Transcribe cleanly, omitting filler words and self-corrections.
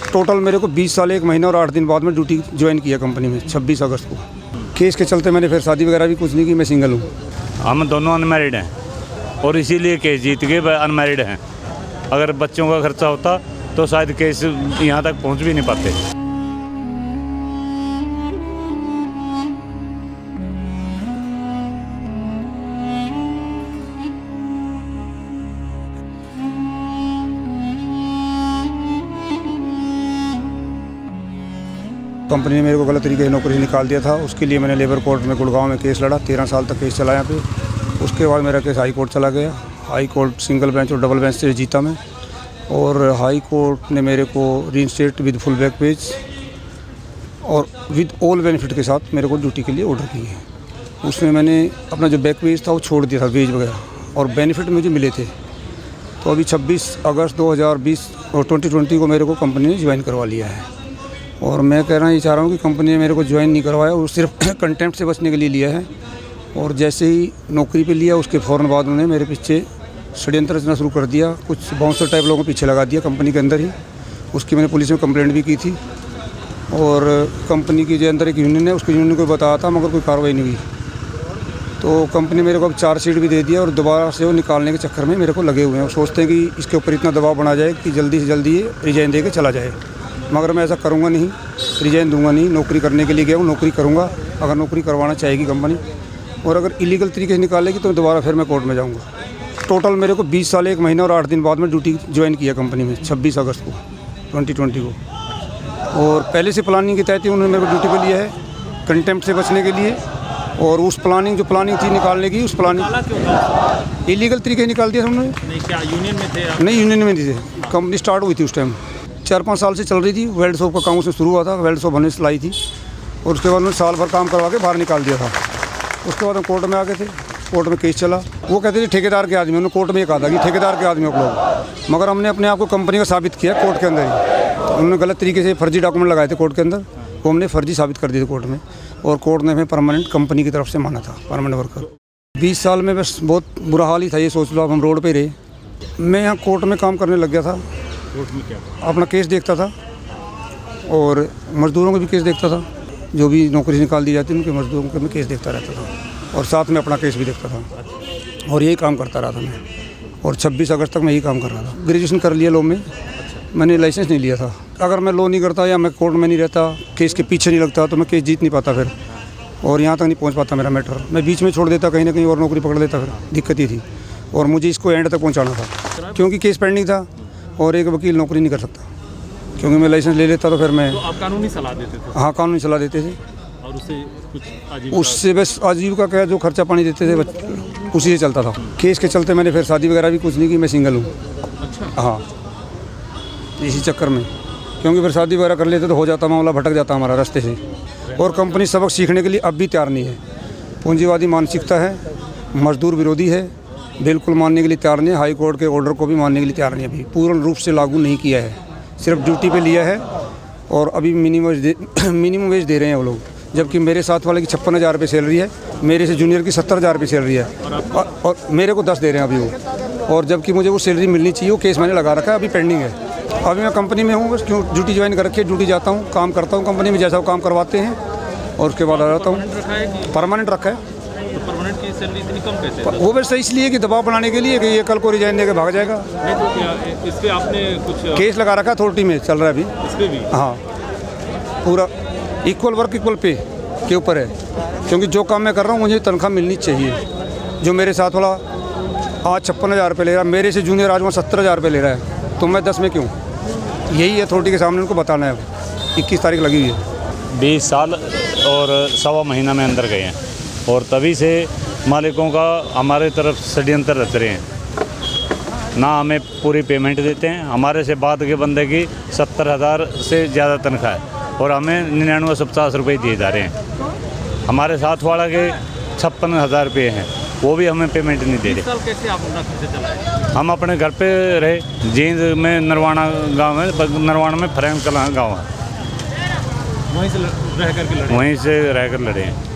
Total मेरे को 20 साल 1 महीना और 8 दिन बाद में ड्यूटी ज्वाइन किया कंपनी में 26 अगस्त को। केस के चलते मैंने फिर शादी वगैरह भी कुछ नहीं की, मैं सिंगल हूँ। हम दोनों अनमैरिड हैं और इसीलिए केस जीत के अनमैरिड हैं। अगर बच्चों का खर्चा होता तो शायद केस यहाँ तक पहुँच भी नहीं पाते। कंपनी ने मेरे को गलत तरीके से नौकरी से निकाल दिया था। उसके लिए मैंने लेबर कोर्ट में गुड़गांव में केस लड़ा। 13 साल तक केस चला यहाँ पे। उसके बाद मेरा केस हाई कोर्ट चला गया। हाई कोर्ट सिंगल बेंच और डबल बेंच से जीता मैं, और हाई कोर्ट ने मेरे को reinstate with full back page और विद ऑल बेनिफिट के साथ मेरे को ड्यूटी के लिए ऑर्डर किए हैं। उसमें मैंने अपना जो बैक पेज था वो छोड़ दिया था, वेज वगैरह, और बेनिफिट मुझे मिले थे। तो अभी 26 अगस्त 2020 और 2020 को मेरे को कंपनी ने ज्वाइन करवा लिया है। और मैं कहना ये चाह रहा हूँ कि कंपनी ने मेरे को ज्वाइन नहीं करवाया, वो सिर्फ कंटेम्प्ट से बचने के लिए लिया है। और जैसे ही नौकरी पे लिया उसके फ़ौरन बाद उन्होंने मेरे पीछे षड्यंत्र रचना शुरू कर दिया। कुछ बाउंसर टाइप लोगों को पीछे लगा दिया कंपनी के अंदर ही। उसकी मैंने पुलिस में कंप्लेंट भी की थी, और कंपनी की जो अंदर एक यूनियन है उसको यूनियन को बताया था, मगर कोई कार्रवाई नहीं हुई। तो कंपनी मेरे को अब चार्जशीट भी दे दिया, और दोबारा से वो निकालने के चक्कर में मेरे को लगे हुए हैं। वो सोचते हैं कि इसके ऊपर इतना दबाव बना जाए कि जल्दी से जल्दी ये रिजाइन दे के चला जाए, मगर मैं ऐसा करूँगा नहीं, रिजाइन दूंगा नहीं। नौकरी करने के लिए गया हूँ, नौकरी करूँगा। अगर नौकरी करवाना चाहेगी कंपनी, और अगर इलीगल तरीके से निकालेगी तो दोबारा फिर मैं कोर्ट में जाऊँगा। टोटल मेरे को 20 साल 1 महीना और 8 दिन बाद में ड्यूटी ज्वाइन किया कंपनी में 26 अगस्त को 2020 को। और पहले से प्लानिंग के तहत ही उन्होंने मेरे को ड्यूटी पे लिया है, कंटेम्प्ट से बचने के लिए। और उस प्लानिंग थी निकालने की, उस प्लानिंग इलीगल तरीके से निकाल दिया उन्होंने। नहीं, क्या यूनियन में थे? नहीं, यूनियन में नहीं थे। कंपनी स्टार्ट हुई थी उस टाइम, 4-5 साल से चल रही थी। वेल्ड शॉप का काम उसमें शुरू हुआ था, वेल्ड शॉप हमने सिलाई थी, और उसके बाद उन्होंने साल भर काम करवा के बाहर निकाल दिया था। उसके बाद हम कोर्ट में आ गए थे, कोर्ट में केस चला। वो कहते थे ठेकेदार के आदमी, उन्होंने कोर्ट में ये कहा था कि ठेकेदार के आदमी को लोग, मगर हमने अपने आप को कंपनी का साबित किया कोर्ट के अंदर ही। उन्होंने गलत तरीके से फर्जी डॉक्यूमेंट लगाए थे कोर्ट के अंदर, वो हमने फर्जी साबित कर दिए थे कोर्ट में, और कोर्ट ने हमें परमानेंट कंपनी की तरफ से माना था, परमानेंट वर्कर। 20 साल में बस बहुत बुरा हाल ही था। ये सोच लो अब हम रोड पे रहे। मैं यहाँ कोर्ट में काम करने लग गया था। कोर्ट में क्या? अपना केस देखता था, और मज़दूरों के भी केस देखता था। जो भी नौकरी से निकाल दी जाती उनके मज़दूरों के मैं केस देखता रहता था, और साथ में अपना केस भी देखता था, और यही काम करता रहा था मैं। और 26 अगस्त तक मैं यही काम कर रहा था। ग्रेजुएशन कर लिया लॉ में, मैंने लाइसेंस नहीं लिया था। अगर मैं लॉ नहीं करता या मैं कोर्ट में नहीं रहता, केस के पीछे नहीं लगता, तो मैं केस जीत नहीं पाता फिर, और यहाँ तक नहीं पहुँच पाता मेरा मैटर। मैं बीच में छोड़ देता, कहीं ना कहीं और नौकरी पकड़ लेता, फिर दिक्कत ही थी। और मुझे इसको एंड तक पहुँचाना था, क्योंकि केस पेंडिंग था, और एक वकील नौकरी नहीं कर सकता, क्योंकि मैं लाइसेंस ले लेता तो फिर मैं। तो आप कानूनी सलाह देते थे? हाँ, कानूनी सलाह देते थे। और उससे बस आजीविका का जो खर्चा पानी देते थे उसी से चलता था। केस के चलते मैंने फिर शादी वगैरह भी कुछ नहीं की, मैं सिंगल हूँ। अच्छा। हाँ, इसी चक्कर में, क्योंकि फिर शादी वगैरह कर लेते तो हो जाता, मामला भटक जाता हमारा रास्ते से। और कंपनी सबक सीखने के लिए अब भी तैयार नहीं है। पूंजीवादी मानसिकता है, मजदूर विरोधी है, बिल्कुल मानने के लिए तैयार नहीं है। हाई कोर्ट के ऑर्डर को भी मानने के लिए तैयार नहीं है। अभी पूर्ण रूप से लागू नहीं किया है, सिर्फ ड्यूटी पे लिया है, और अभी मिनिमम वेज दे रहे हैं वो लोग। जबकि मेरे साथ वाले की 56,000 रुपये सैलरी है, मेरे से जूनियर की 70,000 रुपये सैलरी है, और मेरे को 10 दे रहे हैं अभी वो। और जबकि मुझे वो सैलरी मिलनी चाहिए, वो केस मैंने लगा रखा है, अभी पेंडिंग है। अभी मैं कंपनी में हूँ, बस क्यों ड्यूटी ज्वाइन कर रखी है, ड्यूटी जाता हूँ, काम करता हूँ कंपनी में, जैसा वो काम करवाते हैं, और उसके बाद आ जाता हूँ। परमानेंट रखा है। परमानेंट की सैलरी इतनी कम कैसे? वो बस इसलिए कि दबाव बनाने के लिए कि ये कल को रिजाइन देकर भाग जाएगा। नहीं, तो इस पर आपने कुछ केस लगा रखा है, अथॉरिटी में चल रहा है अभी। इस पर भी? हाँ, पूरा इक्वल वर्क इक्वल पे के ऊपर है, क्योंकि जो काम मैं कर रहा हूँ मुझे तनख्वाह मिलनी चाहिए। जो मेरे साथ वाला आज 56,000 रुपये ले रहा है, मेरे से जूनियर आज वहाँ 70,000 रुपये ले रहा है, तो मैं 10 में क्यों? यही अथॉरिटी के सामने उनको बताना है। 21 तारीख लगी हुई है। 20 साल और 1.25 महीना में अंदर गए हैं, और तभी से मालिकों का हमारे तरफ षड्यंत्र रच रहे हैं। ना हमें पूरी पेमेंट देते हैं, हमारे से बाद के बंदे की 70,000 से ज़्यादा तनख्वाह है, और हमें 9950 रुपये दिए जा रहे हैं। हमारे साथ वाला के 56,000 रुपये हैं, वो भी हमें पेमेंट नहीं दे रहे। कैसे आप अपना खर्चा चलाए? हम अपने घर पे रहे, जींद में नरवाना गांव है, नरवाना में फ्रेम कला गाँव है, वहीं से रह कर लड़े? वहीं से रह कर लड़े हैं।